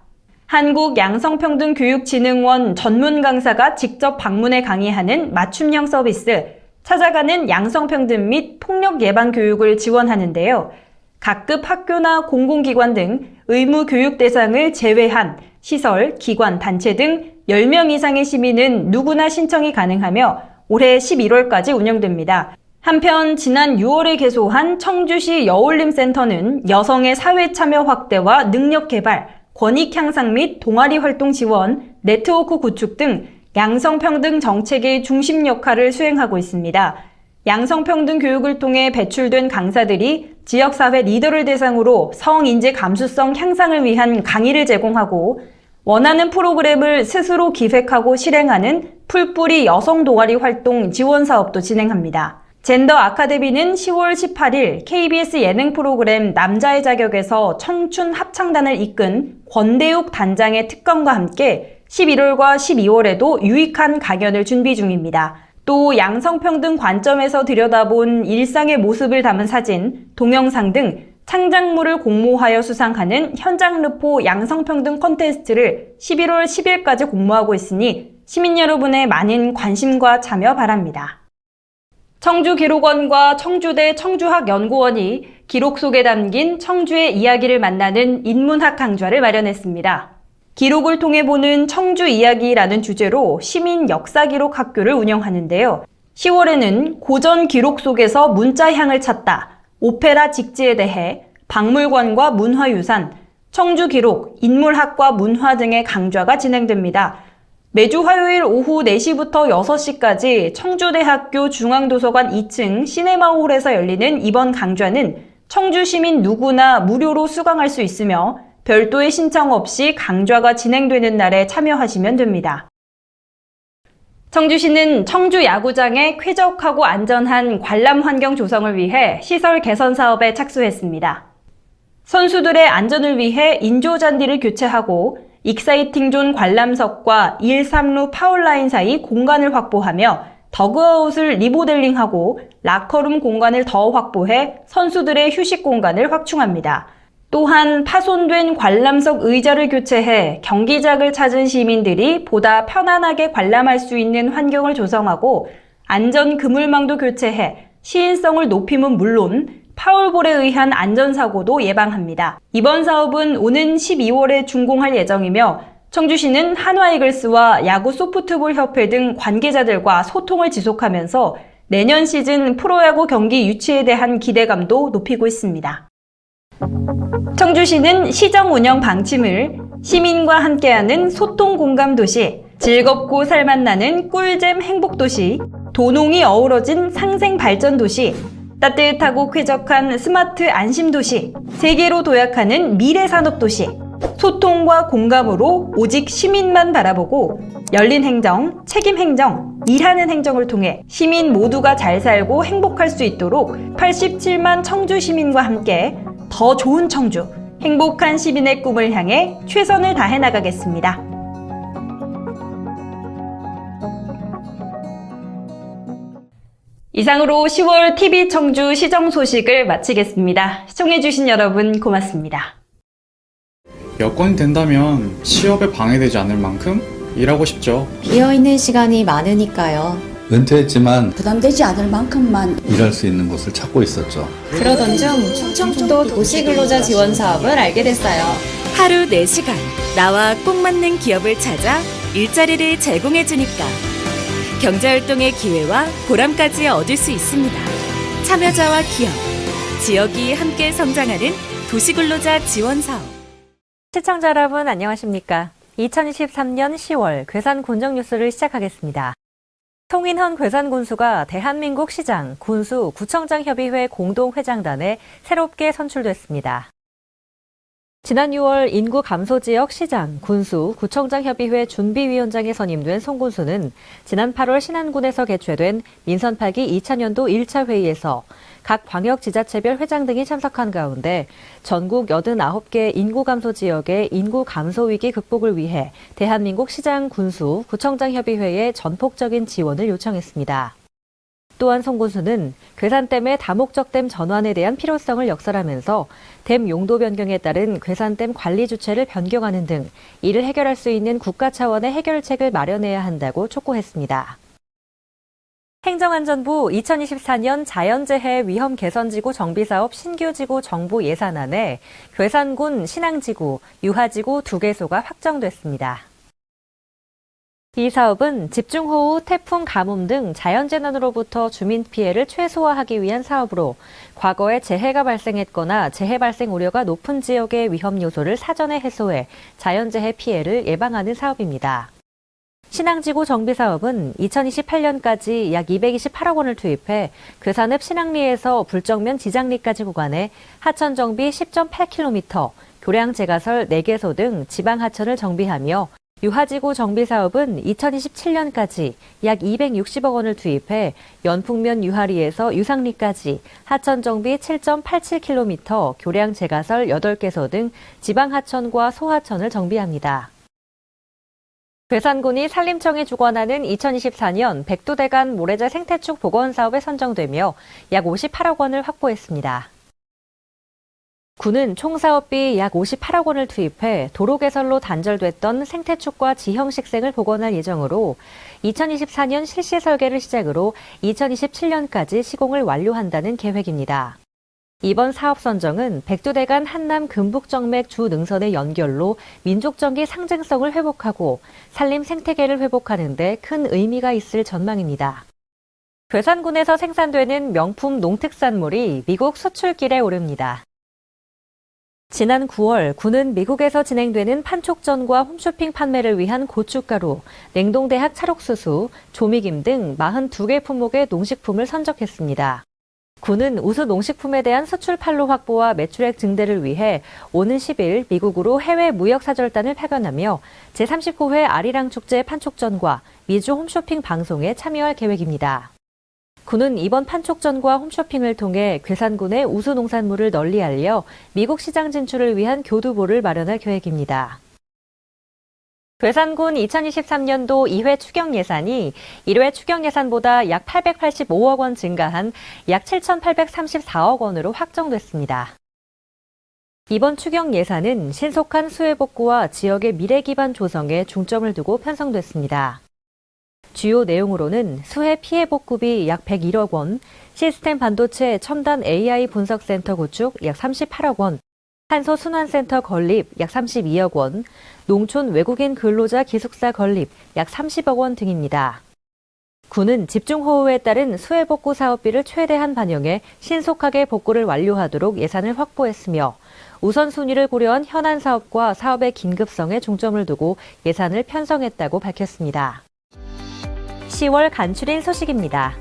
한국양성평등교육진흥원 전문 강사가 직접 방문해 강의하는 맞춤형 서비스, 찾아가는 양성평등 및 폭력 예방 교육을 지원하는데요. 각급 학교나 공공기관 등 의무 교육 대상을 제외한 시설, 기관, 단체 등 10명 이상의 시민은 누구나 신청이 가능하며 올해 11월까지 운영됩니다. 한편 지난 6월에 개소한 청주시 여울림센터는 여성의 사회 참여 확대와 능력 개발, 권익 향상 및 동아리 활동 지원, 네트워크 구축 등 양성평등 정책의 중심 역할을 수행하고 있습니다. 양성평등 교육을 통해 배출된 강사들이 지역사회 리더를 대상으로 성인지 감수성 향상을 위한 강의를 제공하고 원하는 프로그램을 스스로 기획하고 실행하는 풀뿌리 여성 동아리 활동 지원 사업도 진행합니다. 젠더 아카데미는 10월 18일 KBS 예능 프로그램 남자의 자격에서 청춘 합창단을 이끈 권대욱 단장의 특강과 함께 11월과 12월에도 유익한 강연을 준비 중입니다. 또 양성평등 관점에서 들여다본 일상의 모습을 담은 사진, 동영상 등 창작물을 공모하여 수상하는 현장 르포 양성평등 콘테스트를 11월 10일까지 공모하고 있으니 시민 여러분의 많은 관심과 참여 바랍니다. 청주기록원과 청주대 청주학연구원이 기록 속에 담긴 청주의 이야기를 만나는 인문학 강좌를 마련했습니다. 기록을 통해 보는 청주 이야기라는 주제로 시민 역사기록 학교를 운영하는데요. 10월에는 고전 기록 속에서 문자향을 찾다, 오페라 직지에 대해, 박물관과 문화유산, 청주기록, 인물학과 문화 등의 강좌가 진행됩니다. 매주 화요일 오후 4시부터 6시까지 청주대학교 중앙도서관 2층 시네마홀에서 열리는 이번 강좌는 청주 시민 누구나 무료로 수강할 수 있으며 별도의 신청 없이 강좌가 진행되는 날에 참여하시면 됩니다. 청주시는 청주 야구장의 쾌적하고 안전한 관람 환경 조성을 위해 시설 개선 사업에 착수했습니다. 선수들의 안전을 위해 인조잔디를 교체하고 익사이팅존 관람석과 1, 3루 파울라인 사이 공간을 확보하며 더그아웃을 리모델링하고 라커룸 공간을 더 확보해 선수들의 휴식 공간을 확충합니다. 또한 파손된 관람석 의자를 교체해 경기장을 찾은 시민들이 보다 편안하게 관람할 수 있는 환경을 조성하고 안전 그물망도 교체해 시인성을 높임은 물론 파울볼에 의한 안전사고도 예방합니다. 이번 사업은 오는 12월에 준공할 예정이며 청주시는 한화이글스와 야구 소프트볼 협회 등 관계자들과 소통을 지속하면서 내년 시즌 프로야구 경기 유치에 대한 기대감도 높이고 있습니다. 청주시는 시정 운영 방침을 시민과 함께하는 소통 공감 도시, 즐겁고 살맛나는 꿀잼 행복 도시, 도농이 어우러진 상생 발전 도시, 따뜻하고 쾌적한 스마트 안심 도시, 세계로 도약하는 미래 산업 도시, 소통과 공감으로 오직 시민만 바라보고 열린 행정, 책임 행정, 일하는 행정을 통해 시민 모두가 잘 살고 행복할 수 있도록 87만 청주 시민과 함께 더 좋은 청주, 행복한 시민의 꿈을 향해 최선을 다해 나가겠습니다. 이상으로 10월 TV 청주 시정 소식을 마치겠습니다. 시청해주신 여러분 고맙습니다. 여건이 된다면 취업에 방해되지 않을 만큼 일하고 싶죠. 비어있는 시간이 많으니까요. 은퇴했지만 부담되지 않을 만큼만 일할 수 있는 곳을 찾고 있었죠. 그러던 중 충청도 도시근로자 지원 사업을 알게 됐어요. 하루 4시간 나와 꼭 맞는 기업을 찾아 일자리를 제공해주니까 경제활동의 기회와 보람까지 얻을 수 있습니다. 참여자와 기업, 지역이 함께 성장하는 도시근로자 지원사업. 시청자 여러분 안녕하십니까? 2023년 10월 괴산 군정 뉴스를 시작하겠습니다. 송인헌 괴산군수가 대한민국 시장, 군수, 구청장 협의회 공동회장단에 새롭게 선출됐습니다. 지난 6월 인구 감소 지역 시장, 군수, 구청장 협의회 준비위원장에 선임된 송 군수는 지난 8월 신안군에서 개최된 민선 8기 2000년도 1차 회의에서 각 광역지자체별 회장 등이 참석한 가운데 전국 89개 인구 감소 지역의 인구 감소 위기 극복을 위해 대한민국 시장, 군수, 구청장 협의회에 전폭적인 지원을 요청했습니다. 또한 송군수는 괴산댐의 다목적댐 전환에 대한 필요성을 역설하면서 댐 용도 변경에 따른 괴산댐 관리 주체를 변경하는 등 이를 해결할 수 있는 국가 차원의 해결책을 마련해야 한다고 촉구했습니다. 행정안전부 2024년 자연재해 위험 개선지구 정비사업 신규지구 정부 예산안에 괴산군 신앙지구, 유하지구 2개소가 확정됐습니다. 이 사업은 집중호우, 태풍, 가뭄 등 자연재난으로부터 주민 피해를 최소화하기 위한 사업으로 과거에 재해가 발생했거나 재해 발생 우려가 높은 지역의 위험 요소를 사전에 해소해 자연재해 피해를 예방하는 사업입니다. 신앙지구 정비 사업은 2028년까지 약 228억 원을 투입해 괴산읍 신앙리에서 불정면 지장리까지 구간에 하천 정비 10.8km, 교량 제가설 4개소 등 지방 하천을 정비하며 유하지구 정비 사업은 2027년까지 약 260억 원을 투입해 연풍면 유하리에서 유상리까지 하천 정비 7.87km, 교량 제가설 8개소 등 지방 하천과 소하천을 정비합니다. 괴산군이 산림청이 주관하는 2024년 백두대간 모래재 생태축 복원 사업에 선정되며 약 58억 원을 확보했습니다. 군은 총 사업비 약 58억 원을 투입해 도로 개설로 단절됐던 생태축과 지형식생을 복원할 예정으로 2024년 실시 설계를 시작으로 2027년까지 시공을 완료한다는 계획입니다. 이번 사업 선정은 백두대간 한남 금북정맥 주 능선의 연결로 민족정기 상징성을 회복하고 산림 생태계를 회복하는 데 큰 의미가 있을 전망입니다. 괴산군에서 생산되는 명품 농특산물이 미국 수출길에 오릅니다. 지난 9월 군은 미국에서 진행되는 판촉전과 홈쇼핑 판매를 위한 고춧가루, 냉동대학 찰옥수수, 조미김 등 42개 품목의 농식품을 선적했습니다. 군은 우수 농식품에 대한 수출 판로 확보와 매출액 증대를 위해 오는 10일 미국으로 해외 무역사절단을 파견하며 제39회 아리랑 축제 판촉전과 미주 홈쇼핑 방송에 참여할 계획입니다. 군은 이번 판촉전과 홈쇼핑을 통해 괴산군의 우수 농산물을 널리 알려 미국 시장 진출을 위한 교두보를 마련할 계획입니다. 괴산군 2023년도 2회 추경 예산이 1회 추경 예산보다 약 885억 원 증가한 약 7,834억 원으로 확정됐습니다. 이번 추경 예산은 신속한 수해 복구와 지역의 미래 기반 조성에 중점을 두고 편성됐습니다. 주요 내용으로는 수해 피해 복구비 약 101억 원, 시스템 반도체 첨단 AI 분석센터 구축 약 38억 원, 탄소 순환센터 건립 약 32억 원, 농촌 외국인 근로자 기숙사 건립 약 30억 원 등입니다. 군은 집중호우에 따른 수해 복구 사업비를 최대한 반영해 신속하게 복구를 완료하도록 예산을 확보했으며 우선순위를 고려한 현안 사업과 사업의 긴급성에 중점을 두고 예산을 편성했다고 밝혔습니다. 10월 간추린 소식입니다.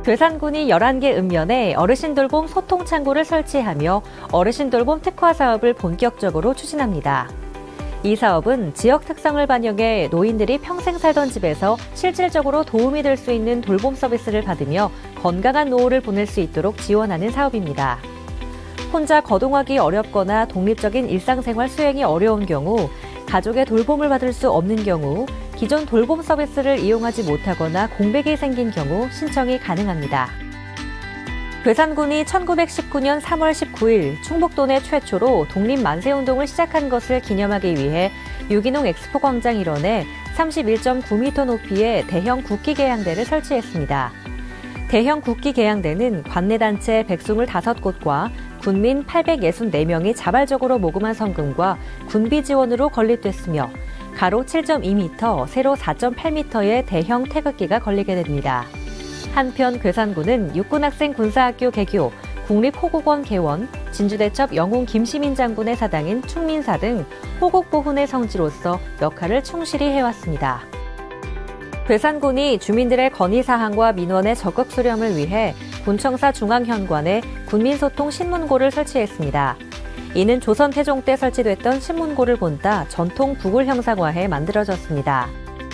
괴산군이 11개 읍면에 어르신 돌봄 소통 창구를 설치하며 어르신 돌봄 특화 사업을 본격적으로 추진합니다. 이 사업은 지역 특성을 반영해 노인들이 평생 살던 집에서 실질적으로 도움이 될 수 있는 돌봄 서비스를 받으며 건강한 노후를 보낼 수 있도록 지원하는 사업입니다. 혼자 거동하기 어렵거나 독립적인 일상생활 수행이 어려운 경우, 가족의 돌봄을 받을 수 없는 경우, 기존 돌봄 서비스를 이용하지 못하거나 공백이 생긴 경우 신청이 가능합니다. 괴산군이 1919년 3월 19일 충북도 내 최초로 독립만세운동을 시작한 것을 기념하기 위해 유기농 엑스포 광장 일원에 31.9m 높이의 대형 국기개양대를 설치했습니다. 대형 국기개양대는 관내단체 125곳과 군민 864명이 자발적으로 모금한 성금과 군비 지원으로 건립됐으며 가로 7.2m, 세로 4.8m의 대형 태극기가 걸리게 됩니다. 한편 괴산군은 육군학생 군사학교 개교, 국립호국원 개원, 진주대첩 영웅 김시민 장군의 사당인 충민사 등 호국보훈의 성지로서 역할을 충실히 해왔습니다. 괴산군이 주민들의 건의사항과 민원의 적극 수렴을 위해 군청사 중앙현관에 군민소통 신문고를 설치했습니다. 이는 조선 태종 때 설치됐던 신문고를 본따 전통 구글 형상화해 만들어졌습니다.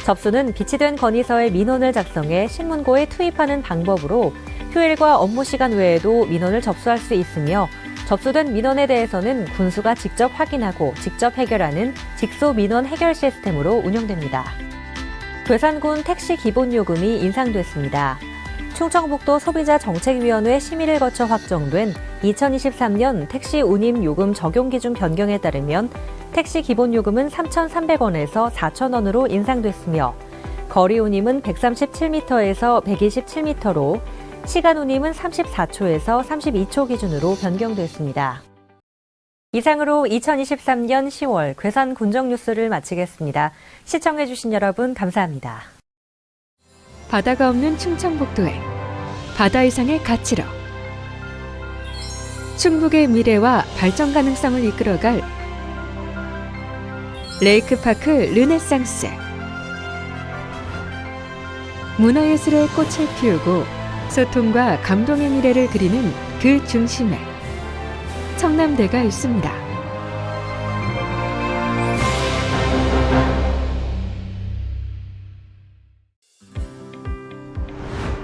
접수는 비치된 건의서에 민원을 작성해 신문고에 투입하는 방법으로 휴일과 업무 시간 외에도 민원을 접수할 수 있으며 접수된 민원에 대해서는 군수가 직접 확인하고 직접 해결하는 직소 민원 해결 시스템으로 운영됩니다. 괴산군 택시 기본요금이 인상됐습니다. 충청북도 소비자정책위원회 심의를 거쳐 확정된 2023년 택시 운임 요금 적용 기준 변경에 따르면 택시 기본요금은 3,300원에서 4,000원으로 인상됐으며 거리 운임은 137m에서 127m로 시간 운임은 34초에서 32초 기준으로 변경됐습니다. 이상으로 2023년 10월 괴산 군정 뉴스를 마치겠습니다. 시청해주신 여러분 감사합니다. 바다가 없는 충청북도에 바다 이상의 가치로 충북의 미래와 발전 가능성을 이끌어갈 레이크파크 르네상스. 문화예술의 꽃을 피우고 소통과 감동의 미래를 그리는 그 중심에 청남대가 있습니다.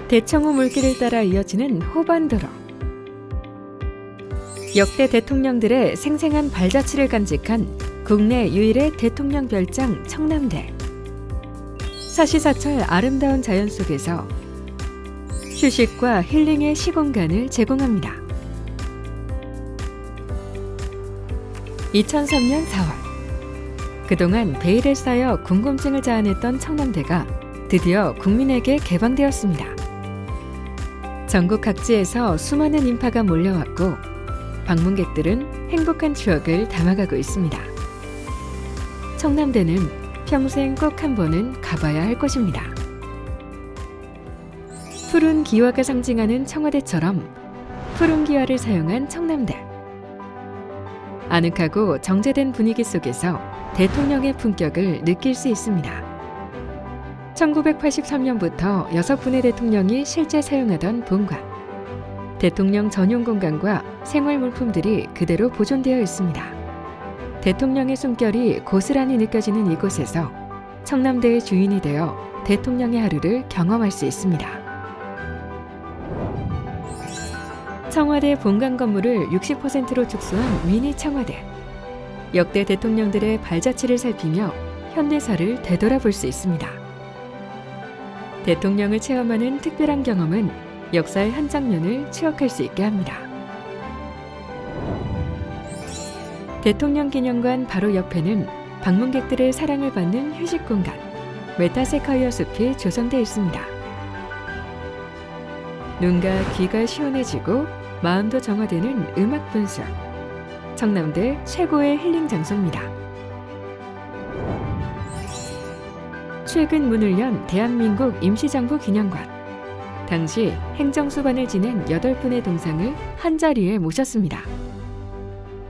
대청호 물길을 따라 이어지는 호반도로. 역대 대통령들의 생생한 발자취를 간직한 국내 유일의 대통령 별장 청남대. 사시사철 아름다운 자연 속에서 휴식과 힐링의 시공간을 제공합니다. 2003년 4월, 그동안 베일에 쌓여 궁금증을 자아냈던 청남대가 드디어 국민에게 개방되었습니다. 전국 각지에서 수많은 인파가 몰려왔고 방문객들은 행복한 추억을 담아가고 있습니다. 청남대는 평생 꼭 한 번은 가봐야 할 곳입니다. 푸른 기와가 상징하는 청와대처럼 푸른 기와를 사용한 청남대. 아늑하고 정제된 분위기 속에서 대통령의 품격을 느낄 수 있습니다. 1983년부터 6분의 대통령이 실제 사용하던 본관. 대통령 전용 공간과 생활 물품들이 그대로 보존되어 있습니다. 대통령의 숨결이 고스란히 느껴지는 이곳에서 청남대의 주인이 되어 대통령의 하루를 경험할 수 있습니다. 청와대 본관 건물을 60%로 축소한 미니 청와대. 역대 대통령들의 발자취를 살피며 현대사를 되돌아볼 수 있습니다. 대통령을 체험하는 특별한 경험은 역사의 한 장면을 추억할 수 있게 합니다. 대통령 기념관 바로 옆에는 방문객들의 사랑을 받는 휴식 공간, 메타세카이어 숲이 조성되어 있습니다. 눈과 귀가 시원해지고 마음도 정화되는 음악 분수. 청남대 최고의 힐링 장소입니다. 최근 문을 연 대한민국 임시정부 기념관. 당시 행정수반을 지낸 8분의 동상을 한자리에 모셨습니다.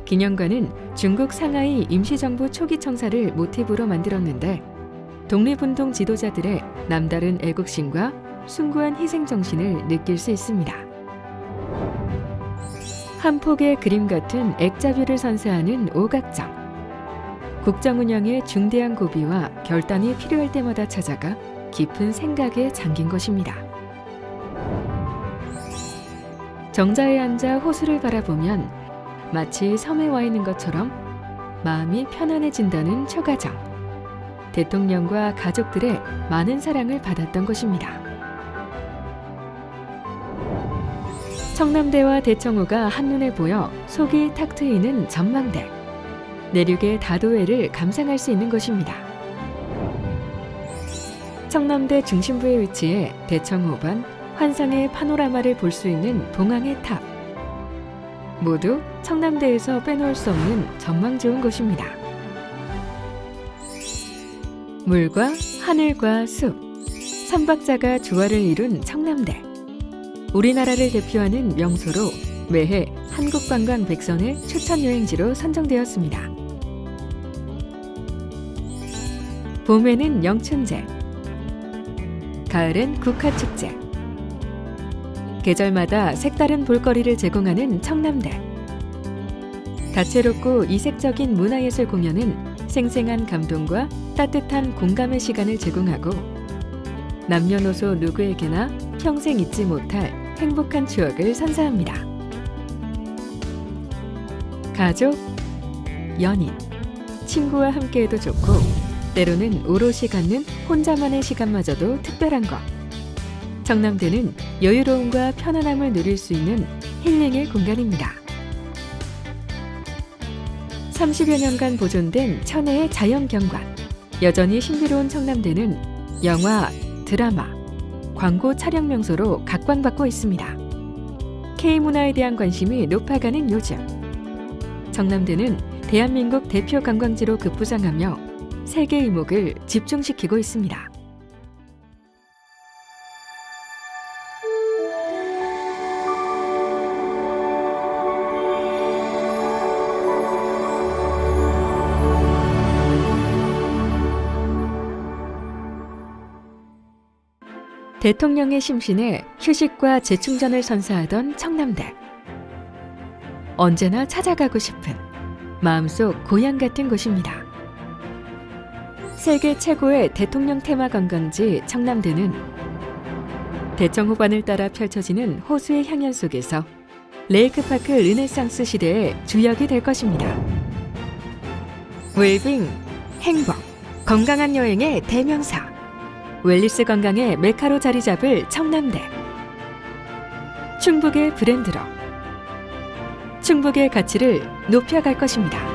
기념관은 중국 상하이 임시정부 초기 청사를 모티브로 만들었는데 독립운동 지도자들의 남다른 애국심과 숭고한 희생정신을 느낄 수 있습니다. 한 폭의 그림 같은 액자뷰를 선사하는 오각정. 국정 운영의 중대한 고비와 결단이 필요할 때마다 찾아가 깊은 생각에 잠긴 것입니다. 정자에 앉아 호수를 바라보면 마치 섬에 와 있는 것처럼 마음이 편안해진다는 초가정. 대통령과 가족들의 많은 사랑을 받았던 곳입니다. 청남대와 대청호가 한눈에 보여 속이 탁 트이는 전망대. 내륙의 다도해를 감상할 수 있는 곳입니다. 청남대 중심부에 위치해 대청호반, 환상의 파노라마를 볼 수 있는 봉황의 탑. 모두 청남대에서 빼놓을 수 없는 전망 좋은 곳입니다. 물과 하늘과 숲, 삼박자가 조화를 이룬 청남대. 우리나라를 대표하는 명소로 매해 한국관광 100선의 추천 여행지로 선정되었습니다. 봄에는 영춘제, 가을엔 국화축제. 계절마다 색다른 볼거리를 제공하는 청남대. 다채롭고 이색적인 문화예술 공연은 생생한 감동과 따뜻한 공감의 시간을 제공하고 남녀노소 누구에게나 평생 잊지 못할 행복한 추억을 선사합니다. 가족, 연인, 친구와 함께해도 좋고 때로는 오롯이 갖는 혼자만의 시간마저도 특별한 것. 청남대는 여유로움과 편안함을 누릴 수 있는 힐링의 공간입니다. 30여 년간 보존된 천혜의 자연경관. 여전히 신비로운 청남대는 영화, 드라마, 광고 촬영 명소로 각광받고 있습니다. K문화에 대한 관심이 높아가는 요즘, 청남대는 대한민국 대표 관광지로 급부상하며 세계 이목을 집중시키고 있습니다. 대통령의 심신에 휴식과 재충전을 선사하던 청남대. 언제나 찾아가고 싶은 마음속 고향 같은 곳입니다. 세계 최고의 대통령 테마 관광지 청남대는 대청 호반을 따라 펼쳐지는 호수의 향연 속에서 레이크파크 르네상스 시대의 주역이 될 것입니다. 웰빙, 행복, 건강한 여행의 대명사. 웰리스 건강의 메카로 자리 잡을 청남대. 충북의 브랜드로 충북의 가치를 높여갈 것입니다.